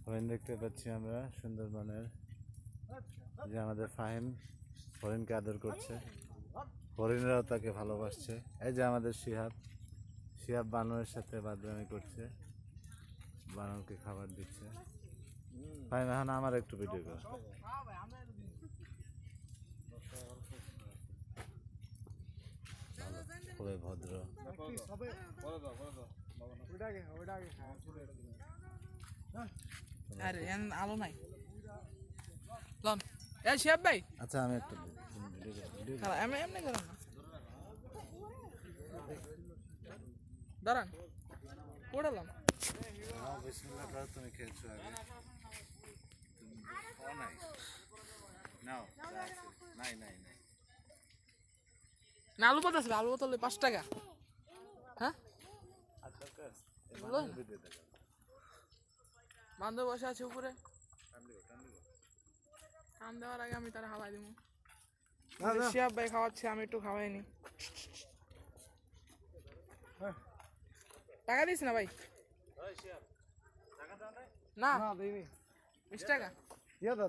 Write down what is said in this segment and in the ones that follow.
হরিণ দেখতে পাচ্ছি আমরা সুন্দরবনের, যে আমাদের ফাহিম হরিণকে আদর করছে, হরিণরাও তাকে ভালোবাসছে। এই যে আমাদের শিহাব বানরের সাথে বাদরামি করছে, বানরকে খাবার দিচ্ছে। ফাহিম এখন আমার একটু ভিডিও কর। খুবই ভদ্র। আরে আলো নাই লন এ শিয়াব ভাই। আচ্ছা আমি একটু আমি এমনি করেন না, দাঁড়ান পড়ালাম। বিসমিল্লাহ করো, তুমি খেয়েছো আগে। নাই নাও, নাই নাই নাই। না আলু পথ আছে, আলু বোতলে 5 টাকা। হ্যাঁ বান্ধব বসে আছে উপরে, টান দেওয়ার আগে আমি তারা হাওয়াই দিব। শিয়াব ভাই খাওয়াচ্ছে, আমি একটু খাওয়াইনি। টাকা দিস না ভাই? না 20 টাকা দিয়ে দাও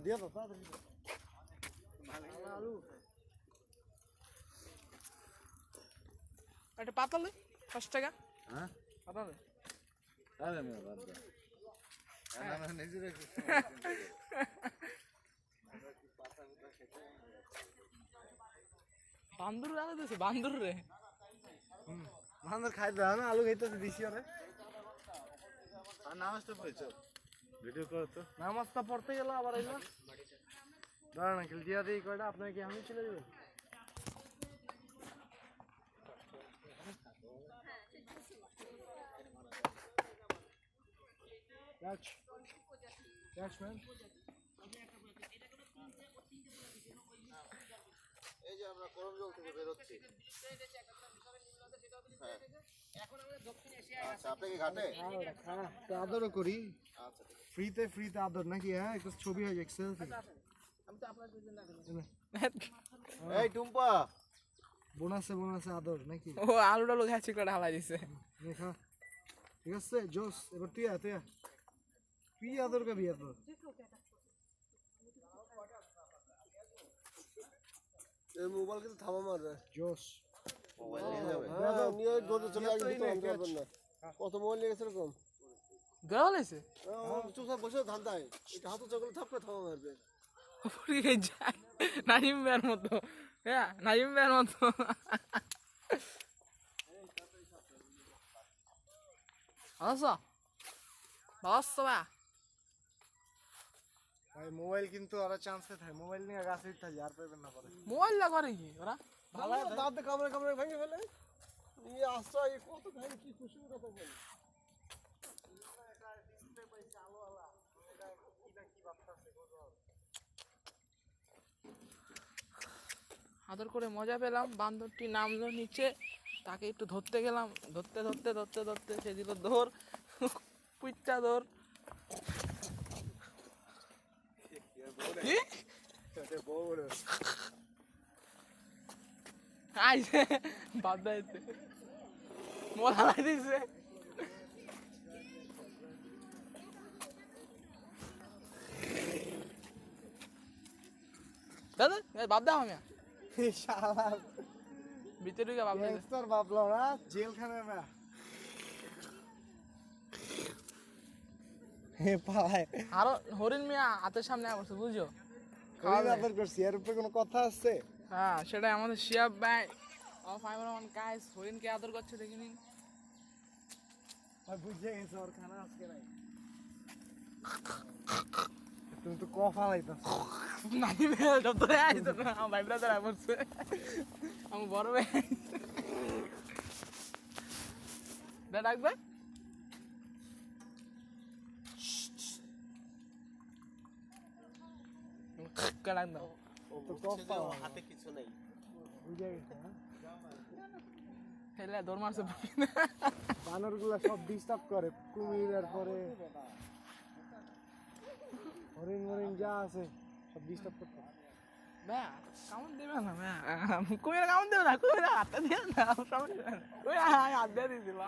একটা পাতালে 5 টাকা। হ্যাঁ পাতালে আরে আমি বাদ দাও, আমি নিজে রেখে বান্দর আলো দিছে, বান্দর রে বান্দর খাই দাও না, আলু খাইতেছে দিছি আরে। আর নামাজটা পড়েছো, ভিডিও করো তো। নামাজটা পড়তে গেল আবার এলো। দাঁড়ান আঙ্কেল, দিয়া দিই কয়টা, আপনাকে কি আমি চলে যাবো? এই যে আমরা করমজল থেকে বেরোচ্ছি। আচ্ছা আপনাকে ঘাটে আদরও করি, আচ্ছা ফ্রিতে আদর নাকি? হ্যাঁ একটু ছবি হয় এক্সেল থেকে। এই টুম্পা, বোনাসে আদর নাকি? ও আলু টালু খাচ্ছি করে হালাই দিছে। দেখা ঠিক আছে জোস। এবার তুই তুই আদর করবি এত। এই মোবাইল কিন্তু থামা মারবে জোস মোবাইল নিয়ে যাবে। নিয়ে ধরতে চলে আসবে তো আনতে পারবেন না। কত মোবাইল নিয়ে গেছে এরকম গেল হয়েছে চুপচাপ বসে ধান্দায় এটা হাতে চকলে থাপ করে থামা মারবে। নাইম ভাইয়ের মতো, হ্যাঁ নাইম ভাইয়ের মতো। ভাই মোবাইল কিন্তু ওরা চান্সে থাকে, মোবাইল নিয়ে গাছে থাকে আর পাইবেন না পরে। মোবাইল না করে কি ওরা? দাঁতে কামড়ে ভেঙে ফেলে নিয়ে আসছো কত ভাই কি খুশি কথা বল। আদর করে মজা পেলাম। বান্দরটি নামলো নিচে, তাকে একটু ধরতে গেলাম, ধরতে সে দিল দৌড়, পুইটা দৌড়। আইছে বাদ দাইছে মোলা লাই দিছে। দাদা বাদ দাও আমি শালা ভিতরে ঢুকে বাদ দাইছে। গ্যাংস্টার বাবলো না জেলখানে না। হে পায় আরো হরিণ মিয়া হাতের সামনে আসছে বুঝছো? খাওয়া আদর করছি, এর উপরে কোনো কথা আছে? হ্যাঁ সেটাই আমাদের শিয়াব ভাই আমার ফাইমার ওয়ান কাজ হরিণকে আদর করছে দেখিনি। আর বুঝে গেছে ওর খানা আজকে নাই। তুমি তো কফা লাইতাছ। নাই মেয়ে সব তো আইতো না, আমার ভাই ব্রাদার আসছে, আমার বড় ভাই ডাকবে ডাক দাও। তো কফা হাতে কিছু নেই বুঝে গেছে। হেলে দৌড় মারছে বানরগুলা সব ডিস্টার্ব করে, কুমিরের পরে হরিণ যা আছে সব ডিস্টার্ব করতে। ভাইয়া কামড় দেবে না ভাইয়া, কুমির কামড় দেবে না, কুমির হাতটা দিয়ে না, কুমির হাত দিয়ে দিয়েছিল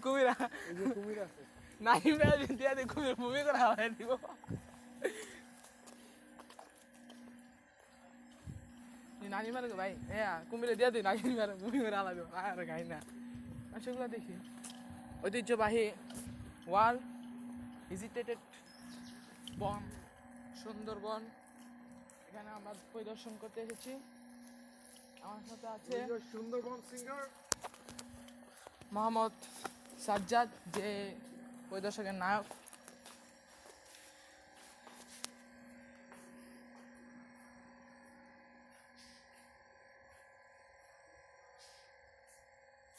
কুমির, এই যে কুমির আছে নাইম ভাইয়া দিয়ে দিয়ে কুমির ভূমি করে হাওয়ায় দিব। নানি মারে ভাই হ্যাঁ কুমিরে দিয়ে দিই, নানি মারে ভূমি করে আলাদা দিব, আর গাই না। আর সেগুলো দেখি ঐতিহ্যবাহী ওয়ার্ল্ড ভিজিটেটেড বন সুন্দরবন, এখানে আমরা পরিদর্শন করতে এসেছি। আমার সাথে আছে এই যে সুন্দরবন সিঙ্গার মোহাম্মদ সাজ্জাদ, যে পরিদর্শকের নায়ক।